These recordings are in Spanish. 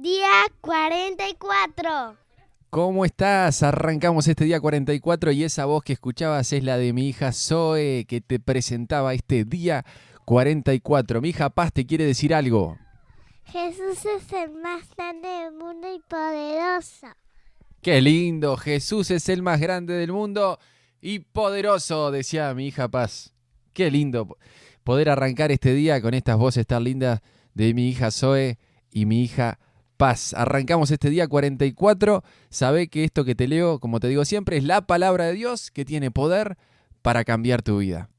Día 44. ¿Cómo estás? Arrancamos este día 44 y esa voz que escuchabas es la de mi hija Zoe, que te presentaba este día 44. Mi hija Paz te quiere decir algo. Jesús es el más grande del mundo y poderoso. ¡Qué lindo! Jesús es el más grande del mundo y poderoso, decía mi hija Paz. ¡Qué lindo poder arrancar este día con estas voces tan lindas de mi hija Zoe y mi hija Paz. Arrancamos este día 44. Sabé que esto que te leo, como te digo siempre, es la palabra de Dios que tiene poder para cambiar tu vida.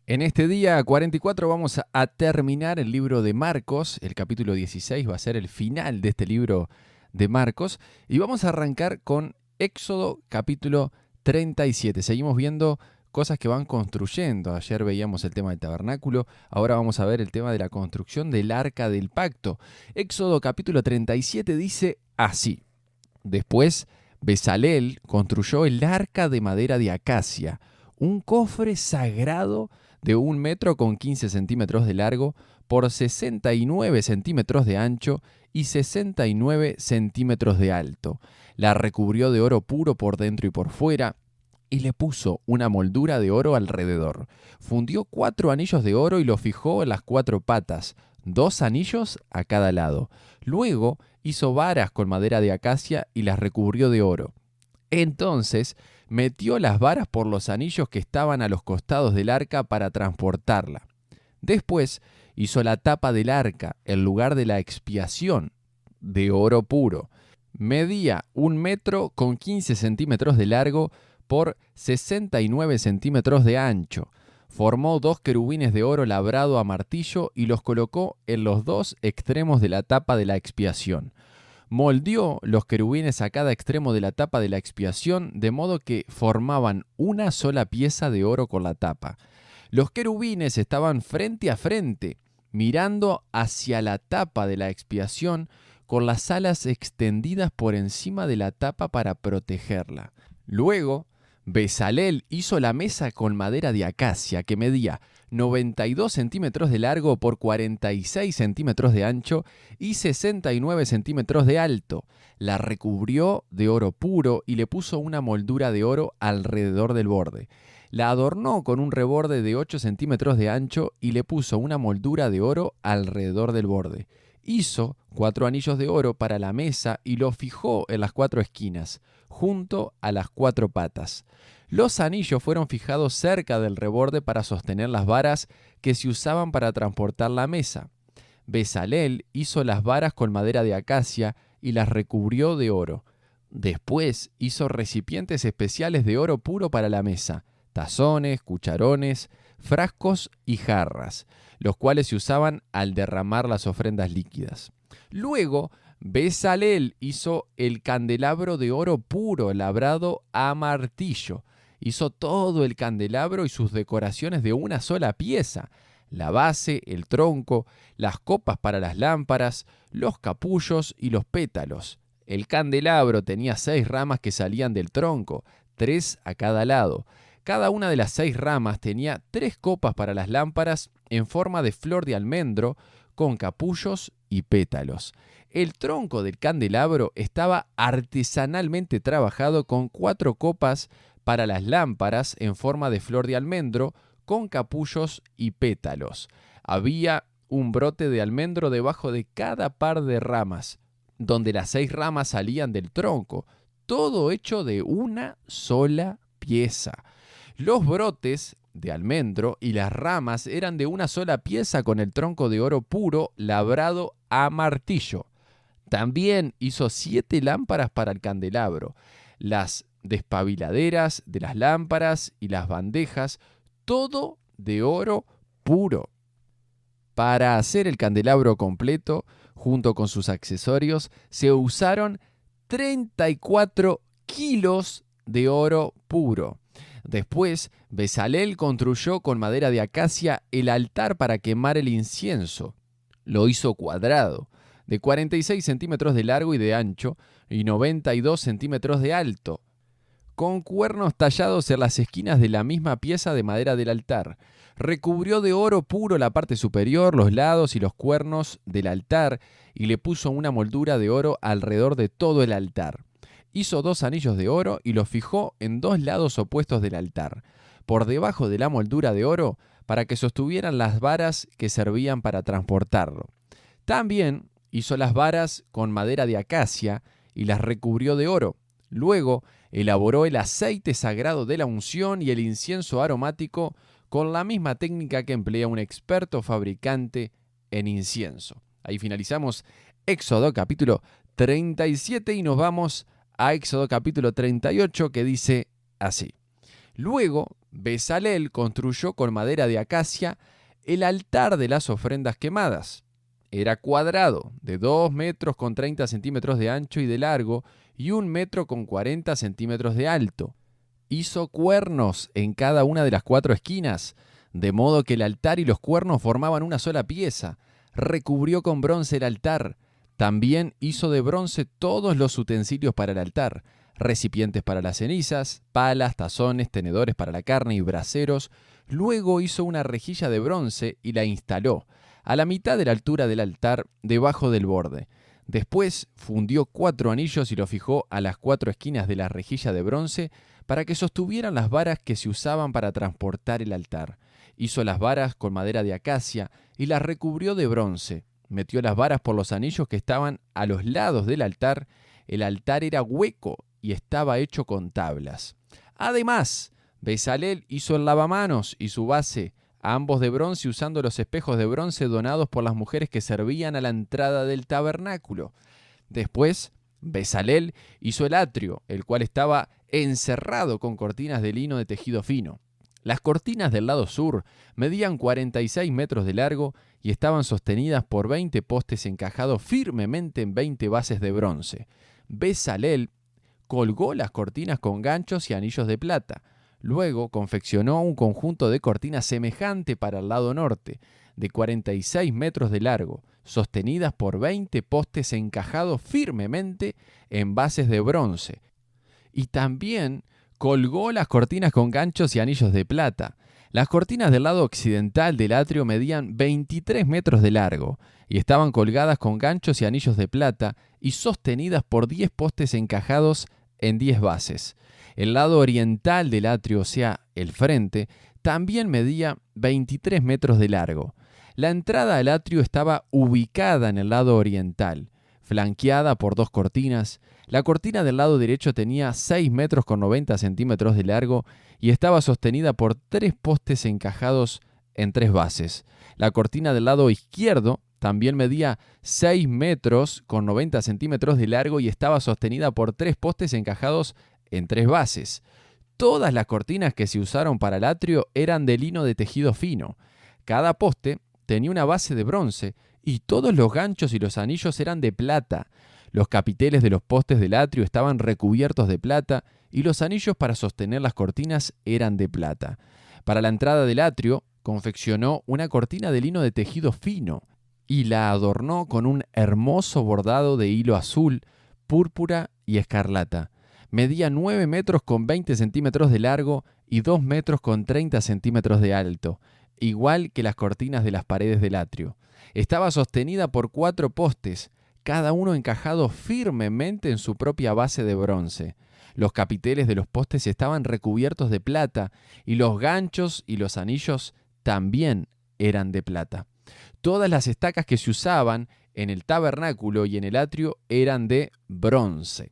En este día 44 vamos a terminar el libro de Marcos. El capítulo 16 va a ser el final de este libro de Marcos. Y vamos a arrancar con Éxodo capítulo 37. Seguimos viendo cosas que van construyendo. Ayer veíamos el tema del tabernáculo, ahora vamos a ver el tema de la construcción del arca del pacto. Éxodo capítulo 37 dice así: Después Bezalel construyó el arca de madera de acacia, un cofre sagrado de 1 metro con 15 centímetros de largo por 69 centímetros de ancho y 69 centímetros de alto. La recubrió de oro puro por dentro y por fuera, y le puso una moldura de oro alrededor. Fundió 4 anillos de oro y los fijó en las 4 patas, 2 anillos a cada lado. Luego hizo varas con madera de acacia y las recubrió de oro. Entonces metió las varas por los anillos que estaban a los costados del arca para transportarla. Después hizo la tapa del arca, el lugar de la expiación, de oro puro. Medía 1 metro con 15 centímetros de largo por 69 centímetros de ancho. Formó 2 querubines de oro labrado a martillo y los colocó en los 2 extremos de la tapa de la expiación. Moldeó los querubines a cada extremo de la tapa de la expiación, de modo que formaban una sola pieza de oro con la tapa. Los querubines estaban frente a frente, mirando hacia la tapa de la expiación, con las alas extendidas por encima de la tapa para protegerla. Luego, Bezalel hizo la mesa con madera de acacia que medía 92 centímetros de largo por 46 centímetros de ancho y 69 centímetros de alto. La recubrió de oro puro y le puso una moldura de oro alrededor del borde. La adornó con un reborde de 8 centímetros de ancho y le puso una moldura de oro alrededor del borde. Hizo 4 anillos de oro para la mesa y los fijó en las 4 esquinas, junto a las 4 patas. Los anillos fueron fijados cerca del reborde para sostener las varas que se usaban para transportar la mesa. Bezalel hizo las varas con madera de acacia y las recubrió de oro. Después hizo recipientes especiales de oro puro para la mesa, tazones, cucharones, frascos y jarras, los cuales se usaban al derramar las ofrendas líquidas. Luego, Bezalel hizo el candelabro de oro puro labrado a martillo. Hizo todo el candelabro y sus decoraciones de una sola pieza: la base, el tronco, las copas para las lámparas, los capullos y los pétalos. El candelabro tenía 6 ramas que salían del tronco, 3 a cada lado. Cada una de las 6 ramas tenía 3 copas para las lámparas en forma de flor de almendro, con capullos y pétalos. El tronco del candelabro estaba artesanalmente trabajado con 4 copas para las lámparas en forma de flor de almendro, con capullos y pétalos. Había un brote de almendro debajo de cada par de ramas, donde las 6 ramas salían del tronco, todo hecho de una sola pieza. Los brotes de almendro y las ramas eran de una sola pieza con el tronco de oro puro labrado a martillo. También hizo 7 lámparas para el candelabro, las despabiladeras de las lámparas y las bandejas, todo de oro puro. Para hacer el candelabro completo, junto con sus accesorios, se usaron 34 kilos de oro puro. Después, Bezalel construyó con madera de acacia el altar para quemar el incienso. Lo hizo cuadrado, de 46 centímetros de largo y de ancho, y 92 centímetros de alto, con cuernos tallados en las esquinas de la misma pieza de madera del altar. Recubrió de oro puro la parte superior, los lados y los cuernos del altar, y le puso una moldura de oro alrededor de todo el altar. Hizo 2 anillos de oro y los fijó en 2 lados opuestos del altar, por debajo de la moldura de oro, para que sostuvieran las varas que servían para transportarlo. También hizo las varas con madera de acacia y las recubrió de oro. Luego elaboró el aceite sagrado de la unción y el incienso aromático con la misma técnica que emplea un experto fabricante en incienso. Ahí finalizamos Éxodo capítulo 37 y nos vamos a Éxodo capítulo 38, que dice así. Luego Bezalel construyó con madera de acacia el altar de las ofrendas quemadas. Era cuadrado, de 2 metros con 30 centímetros de ancho y de largo, y 1 metro con 40 centímetros de alto. Hizo cuernos en cada una de las 4 esquinas, de modo que el altar y los cuernos formaban una sola pieza. Recubrió con bronce el altar. También hizo de bronce todos los utensilios para el altar, recipientes para las cenizas, palas, tazones, tenedores para la carne y braseros. Luego hizo una rejilla de bronce y la instaló a la mitad de la altura del altar, debajo del borde. Después fundió 4 anillos y los fijó a las 4 esquinas de la rejilla de bronce para que sostuvieran las varas que se usaban para transportar el altar. Hizo las varas con madera de acacia y las recubrió de bronce. Metió las varas por los anillos que estaban a los lados del altar. El altar era hueco y estaba hecho con tablas. Además, Bezalel hizo el lavamanos y su base, ambos de bronce, usando los espejos de bronce donados por las mujeres que servían a la entrada del tabernáculo. Después, Bezalel hizo el atrio, el cual estaba encerrado con cortinas de lino de tejido fino. Las cortinas del lado sur medían 46 metros de largo y estaban sostenidas por 20 postes encajados firmemente en 20 bases de bronce. Bezalel colgó las cortinas con ganchos y anillos de plata. Luego confeccionó un conjunto de cortinas semejante para el lado norte, de 46 metros de largo, sostenidas por 20 postes encajados firmemente en bases de bronce. Y también colgó las cortinas con ganchos y anillos de plata. Las cortinas del lado occidental del atrio medían 23 metros de largo y estaban colgadas con ganchos y anillos de plata y sostenidas por 10 postes encajados en 10 bases. El lado oriental del atrio, o sea, el frente, también medía 23 metros de largo. La entrada al atrio estaba ubicada en el lado oriental, flanqueada por 2 cortinas. La cortina del lado derecho tenía 6 metros con 90 centímetros de largo y estaba sostenida por 3 postes encajados en 3 bases. La cortina del lado izquierdo también medía 6 metros con 90 centímetros de largo y estaba sostenida por 3 postes encajados en 3 bases. Todas las cortinas que se usaron para el atrio eran de lino de tejido fino. Cada poste tenía una base de bronce y todos los ganchos y los anillos eran de plata. Los capiteles de los postes del atrio estaban recubiertos de plata y los anillos para sostener las cortinas eran de plata. Para la entrada del atrio confeccionó una cortina de lino de tejido fino y la adornó con un hermoso bordado de hilo azul, púrpura y escarlata. Medía 9 metros con 20 centímetros de largo y 2 metros con 30 centímetros de alto, igual que las cortinas de las paredes del atrio. Estaba sostenida por 4 postes, cada uno encajado firmemente en su propia base de bronce. Los capiteles de los postes estaban recubiertos de plata y los ganchos y los anillos también eran de plata. Todas las estacas que se usaban en el tabernáculo y en el atrio eran de bronce.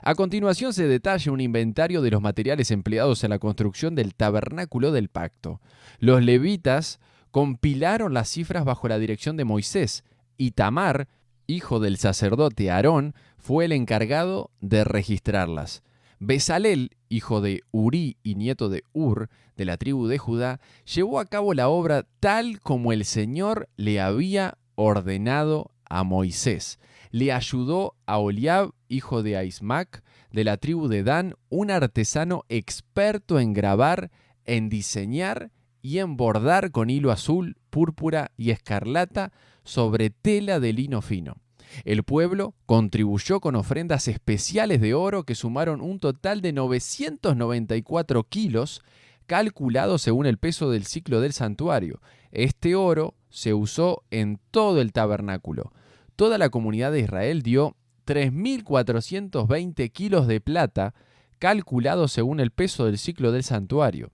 A continuación se detalla un inventario de los materiales empleados en la construcción del tabernáculo del pacto. Los levitas compilaron las cifras bajo la dirección de Moisés, y Tamar, hijo del sacerdote Aarón, fue el encargado de registrarlas. Bezalel, hijo de Urí y nieto de Ur, de la tribu de Judá, llevó a cabo la obra tal como el Señor le había ordenado a Moisés. Le ayudó a Oliab, hijo de Ahismac, de la tribu de Dan, un artesano experto en grabar, en diseñar y en bordar con hilo azul, púrpura y escarlata sobre tela de lino fino. El pueblo contribuyó con ofrendas especiales de oro que sumaron un total de 994 kilos. calculado según el peso del ciclo del santuario. Este oro se usó en todo el tabernáculo. Toda la comunidad de Israel dio 3.420 kilos de plata, calculado según el peso del ciclo del santuario.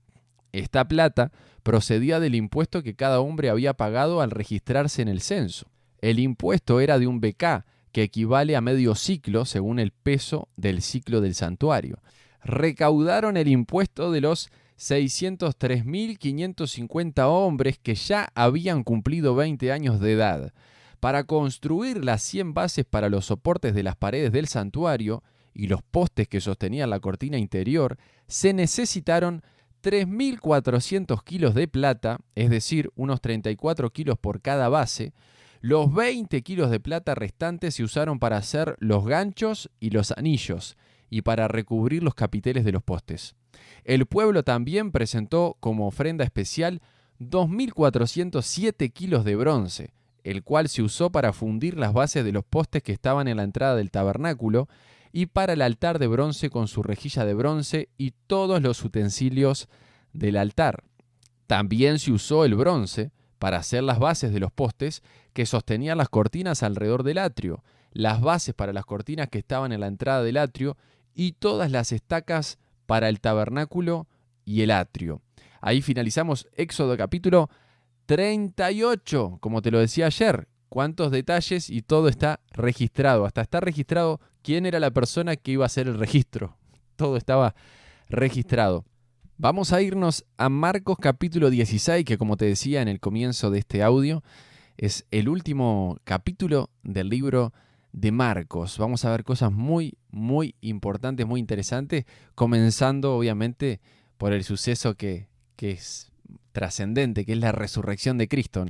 Esta plata procedía del impuesto que cada hombre había pagado al registrarse en el censo. El impuesto era de un becá, que equivale a medio ciclo según el peso del ciclo del santuario. Recaudaron el impuesto de los 603.550 hombres que ya habían cumplido 20 años de edad. Para construir las 100 bases para los soportes de las paredes del santuario y los postes que sostenían la cortina interior, se necesitaron 3.400 kilos de plata, es decir, unos 34 kilos por cada base. Los 20 kilos de plata restantes se usaron para hacer los ganchos y los anillos y para recubrir los capiteles de los postes. El pueblo también presentó como ofrenda especial 2.407 kilos de bronce, el cual se usó para fundir las bases de los postes que estaban en la entrada del tabernáculo y para el altar de bronce con su rejilla de bronce y todos los utensilios del altar. También se usó el bronce para hacer las bases de los postes que sostenían las cortinas alrededor del atrio, las bases para las cortinas que estaban en la entrada del atrio y todas las estacas para el tabernáculo y el atrio. Ahí finalizamos Éxodo capítulo 38, como te lo decía ayer. Cuántos detalles y todo está registrado. Hasta está registrado quién era la persona que iba a hacer el registro. Todo estaba registrado. Vamos a irnos a Marcos capítulo 16, que como te decía en el comienzo de este audio, es el último capítulo del libro de Marcos. Vamos a ver cosas muy, muy importantes, muy interesantes, comenzando obviamente por el suceso que es trascendente, que es la resurrección de Cristo.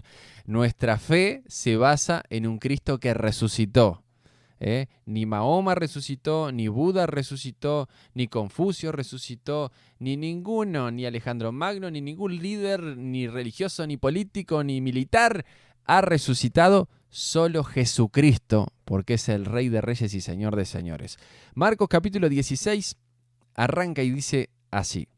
Nuestra fe se basa en un Cristo que resucitó. Ni Mahoma resucitó, ni Buda resucitó, ni Confucio resucitó, ni ninguno, ni Alejandro Magno, ni ningún líder, ni religioso, ni político, ni militar ha resucitado. Solo Jesucristo, porque es el Rey de Reyes y Señor de Señores. Marcos capítulo 16 arranca y dice así: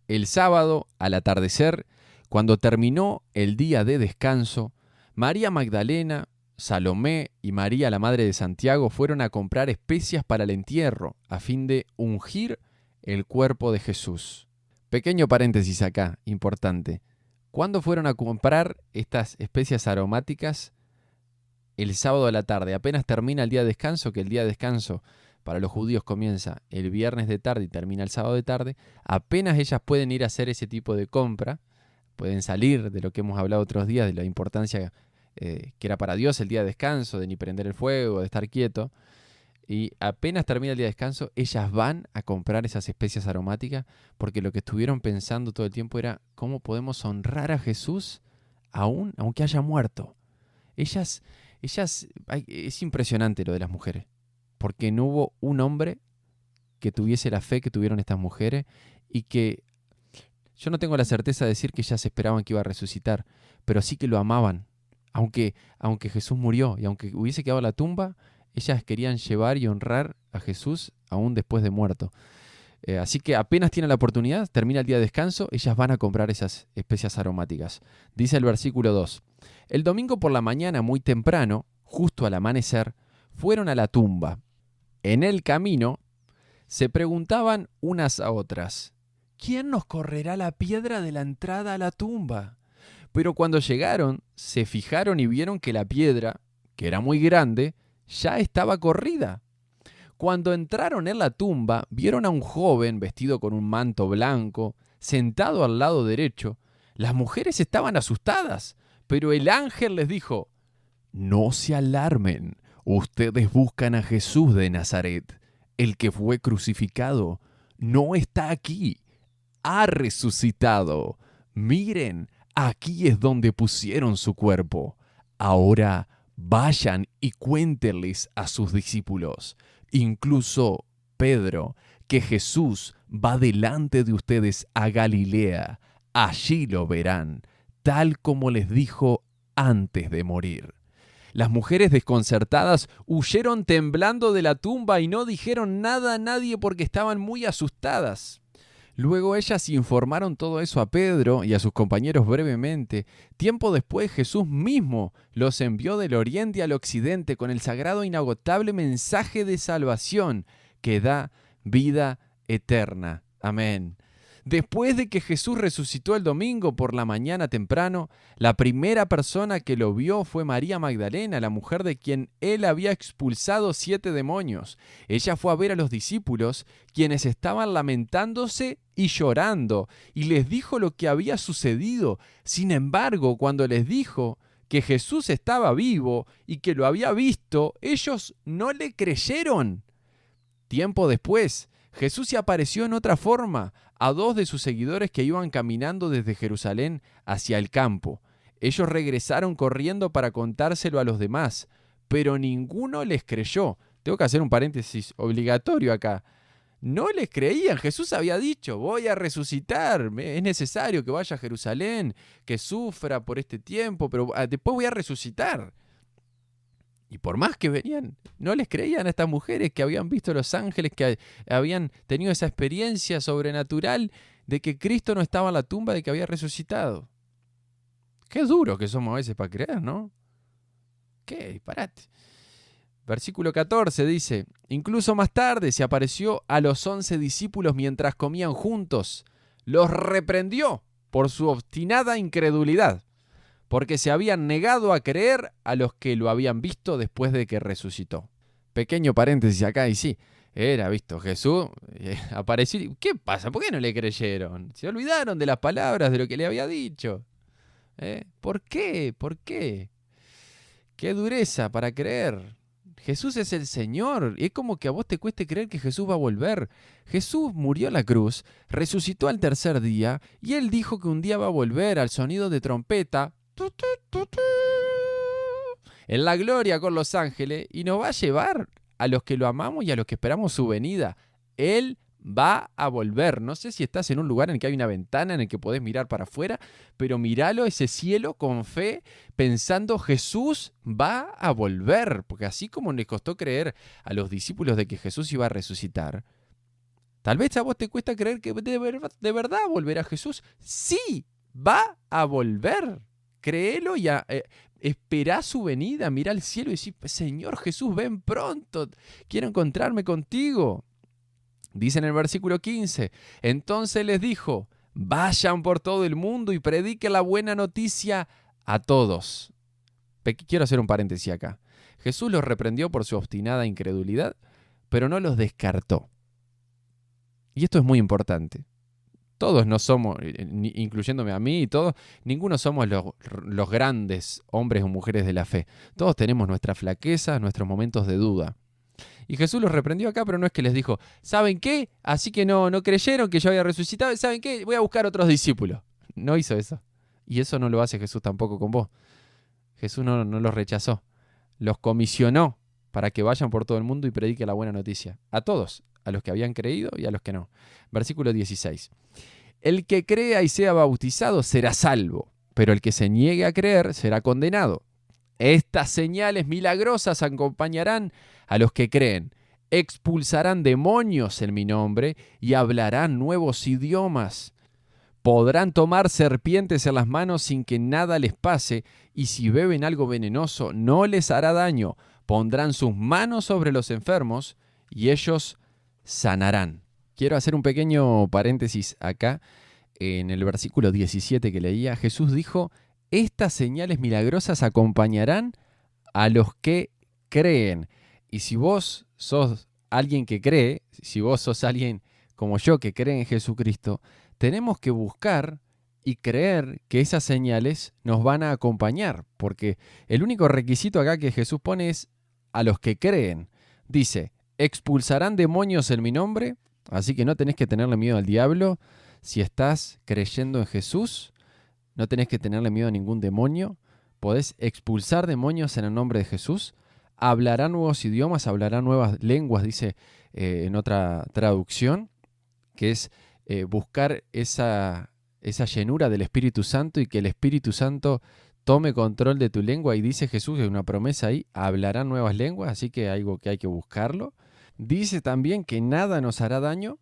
El sábado, al atardecer, cuando terminó el día de descanso, María Magdalena, Salomé y María, la madre de Santiago, fueron a comprar especias para el entierro, a fin de ungir el cuerpo de Jesús. Pequeño paréntesis acá, importante. ¿Cuándo fueron a comprar estas especias aromáticas? El sábado a la tarde. Apenas termina el día de descanso, que el día de descanso para los judíos comienza el viernes de tarde y termina el sábado de tarde. Apenas ellas pueden ir a hacer ese tipo de compra, pueden salir de lo que hemos hablado otros días, de la importancia que era para Dios el día de descanso, de ni prender el fuego, de estar quieto. Y apenas termina el día de descanso, ellas van a comprar esas especias aromáticas porque lo que estuvieron pensando todo el tiempo era cómo podemos honrar a Jesús aunque haya muerto. Ellas, es impresionante lo de las mujeres, porque no hubo un hombre que tuviese la fe que tuvieron estas mujeres y que yo no tengo la certeza de decir que ellas esperaban que iba a resucitar, pero sí que lo amaban. Aunque Jesús murió y aunque hubiese quedado en la tumba, ellas querían llevar y honrar a Jesús aún después de muerto. Así que apenas tienen la oportunidad, termina el día de descanso, ellas van a comprar esas especias aromáticas. Dice el versículo 2. El domingo por la mañana, muy temprano, justo al amanecer, fueron a la tumba. En el camino se preguntaban unas a otras: ¿quién nos correrá la piedra de la entrada a la tumba? Pero cuando llegaron, se fijaron y vieron que la piedra, que era muy grande, ya estaba corrida. Cuando entraron en la tumba, vieron a un joven vestido con un manto blanco, sentado al lado derecho. Las mujeres estaban asustadas, pero el ángel les dijo: no se alarmen, ustedes buscan a Jesús de Nazaret, el que fue crucificado. No está aquí, ha resucitado. Miren, aquí es donde pusieron su cuerpo. Ahora vayan y cuéntenles a sus discípulos, incluso Pedro, que Jesús va delante de ustedes a Galilea. Allí lo verán, tal como les dijo antes de morir. Las mujeres desconcertadas huyeron temblando de la tumba y no dijeron nada a nadie porque estaban muy asustadas. Luego ellas informaron todo eso a Pedro y a sus compañeros brevemente. Tiempo después Jesús mismo los envió del oriente al occidente con el sagrado e inagotable mensaje de salvación que da vida eterna. Amén. Después de que Jesús resucitó el domingo por la mañana temprano, la primera persona que lo vio fue María Magdalena, la mujer de quien él había expulsado 7 demonios. Ella fue a ver a los discípulos, quienes estaban lamentándose y llorando, y les dijo lo que había sucedido. Sin embargo, cuando les dijo que Jesús estaba vivo y que lo había visto, ellos no le creyeron. Tiempo después, Jesús se apareció en otra forma a 2 de sus seguidores que iban caminando desde Jerusalén hacia el campo. Ellos regresaron corriendo para contárselo a los demás, pero ninguno les creyó. Tengo que hacer un paréntesis obligatorio acá. No les creían. Jesús había dicho, voy a resucitar, es necesario que vaya a Jerusalén, que sufra por este tiempo, pero después voy a resucitar. Y por más que venían, no les creían a estas mujeres que habían visto los ángeles, que habían tenido esa experiencia sobrenatural de que Cristo no estaba en la tumba, de que había resucitado. Qué duro que somos a veces para creer, ¿no? Qué disparate. Versículo 14 dice, incluso más tarde se apareció a los 11 discípulos mientras comían juntos. Los reprendió por su obstinada incredulidad, porque se habían negado a creer a los que lo habían visto después de que resucitó. Pequeño paréntesis acá, y sí, era visto Jesús, apareció. ¿Qué pasa? ¿Por qué no le creyeron? Se olvidaron de las palabras, de lo que le había dicho. ¿Por qué? ¿Por qué? Qué dureza para creer. Jesús es el Señor. Es como que a vos te cueste creer que Jesús va a volver. Jesús murió en la cruz, resucitó al tercer día, y Él dijo que un día va a volver al sonido de trompeta, en la gloria con los ángeles, y nos va a llevar a los que lo amamos y a los que esperamos su venida. Él va a volver. No sé si estás en un lugar en el que hay una ventana en el que podés mirar para afuera, pero míralo, ese cielo, con fe, pensando Jesús va a volver. Porque así como les costó creer a los discípulos de que Jesús iba a resucitar, tal vez a vos te cuesta creer que de verdad volverá Jesús. Sí, va a volver. Créelo y esperá su venida, mirá al cielo y decís, Señor Jesús, ven pronto, quiero encontrarme contigo. Dice en el versículo 15, entonces les dijo, vayan por todo el mundo y prediquen la buena noticia a todos. Quiero hacer un paréntesis acá. Jesús los reprendió por su obstinada incredulidad, pero no los descartó. Y esto es muy importante. Todos no somos, incluyéndome a mí y todos, ninguno somos los grandes hombres o mujeres de la fe. Todos tenemos nuestras flaquezas, nuestros momentos de duda. Y Jesús los reprendió acá, pero no es que les dijo, ¿saben qué? Así que no creyeron que yo había resucitado, ¿saben qué? Voy a buscar otros discípulos. No hizo eso. Y eso no lo hace Jesús tampoco con vos. Jesús no los rechazó. Los comisionó para que vayan por todo el mundo y prediquen la buena noticia. A todos, a los que habían creído y a los que no. Versículo 16. El que crea y sea bautizado será salvo, pero el que se niegue a creer será condenado. Estas señales milagrosas acompañarán a los que creen. Expulsarán demonios en mi nombre y hablarán nuevos idiomas. Podrán tomar serpientes en las manos sin que nada les pase, y si beben algo venenoso no les hará daño. Pondrán sus manos sobre los enfermos y ellos sanarán. Quiero hacer un pequeño paréntesis acá. En el versículo 17 que leía, Jesús dijo, estas señales milagrosas acompañarán a los que creen. Y si vos sos alguien que cree, si vos sos alguien como yo que cree en Jesucristo, tenemos que buscar y creer que esas señales nos van a acompañar, porque el único requisito acá que Jesús pone es a los que creen. Dice, expulsarán demonios en mi nombre, así que no tenés que tenerle miedo al diablo. Si estás creyendo en Jesús, no tenés que tenerle miedo a ningún demonio. Podés expulsar demonios en el nombre de Jesús. Hablarán nuevos idiomas, hablarán nuevas lenguas, dice en otra traducción, que es buscar esa llenura del Espíritu Santo y que el Espíritu Santo tome control de tu lengua. Y dice Jesús, hay una promesa ahí, hablarán nuevas lenguas, así que algo que hay que buscarlo. Dice también que nada nos hará daño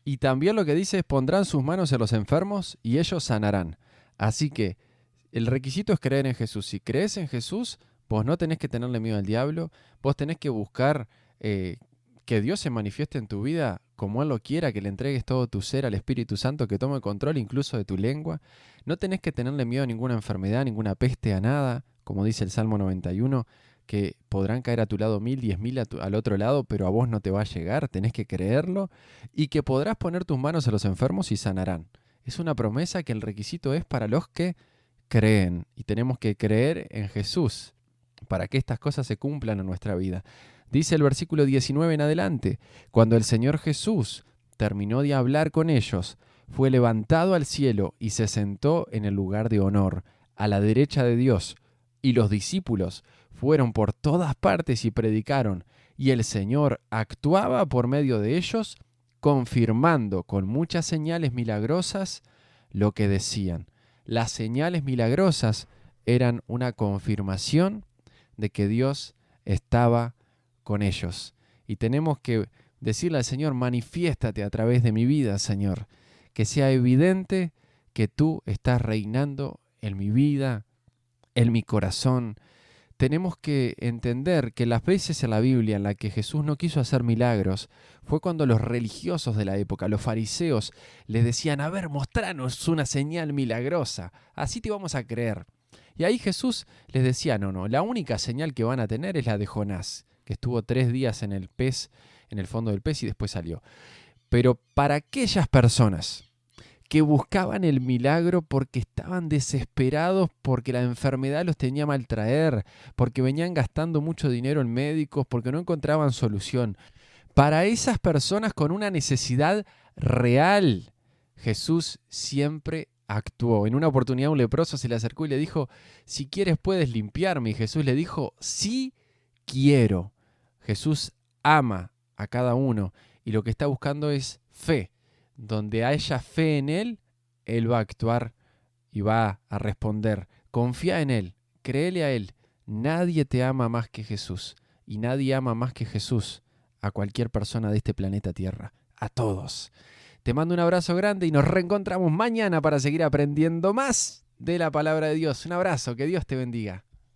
Y también lo que dice es pondrán sus manos en los enfermos y ellos sanarán. Así que el requisito es creer en Jesús. Si crees en Jesús, vos no tenés que tenerle miedo al diablo, vos tenés que buscar que Dios se manifieste en tu vida como Él lo quiera, que le entregues todo tu ser al Espíritu Santo, que tome control incluso de tu lengua. No tenés que tenerle miedo a ninguna enfermedad, ninguna peste, a nada, como dice el Salmo 91, que podrán caer a tu lado 1000, 10.000 al otro lado, pero a vos no te va a llegar, tenés que creerlo, y que podrás poner tus manos a los enfermos y sanarán. Es una promesa que el requisito es para los que creen, y tenemos que creer en Jesús para que estas cosas se cumplan en nuestra vida. Dice el versículo 19 en adelante, cuando el Señor Jesús terminó de hablar con ellos, fue levantado al cielo y se sentó en el lugar de honor, a la derecha de Dios, y los discípulos fueron por todas partes y predicaron, y el Señor actuaba por medio de ellos, confirmando con muchas señales milagrosas lo que decían. Las señales milagrosas eran una confirmación de que Dios estaba con ellos. Y tenemos que decirle al Señor, manifiéstate a través de mi vida, Señor, que sea evidente que tú estás reinando en mi vida, en mi corazón. Tenemos que entender que las veces en la Biblia en la que Jesús no quiso hacer milagros fue cuando los religiosos de la época, los fariseos, les decían, a ver, mostranos una señal milagrosa, así te vamos a creer. Y ahí Jesús les decía, no, la única señal que van a tener es la de Jonás, que estuvo 3 días en el pez, en el fondo del pez y después salió. Pero para aquellas personas que buscaban el milagro porque estaban desesperados, porque la enfermedad los tenía mal traer, porque venían gastando mucho dinero en médicos, porque no encontraban solución. Para esas personas con una necesidad real, Jesús siempre actuó. En una oportunidad un leproso se le acercó y le dijo, si quieres puedes limpiarme. Y Jesús le dijo, sí quiero. Jesús ama a cada uno y lo que está buscando es fe. Donde haya fe en Él, Él va a actuar y va a responder. Confía en Él, créele a Él. Nadie te ama más que Jesús y nadie ama más que Jesús a cualquier persona de este planeta Tierra, a todos. Te mando un abrazo grande y nos reencontramos mañana para seguir aprendiendo más de la palabra de Dios. Un abrazo, que Dios te bendiga.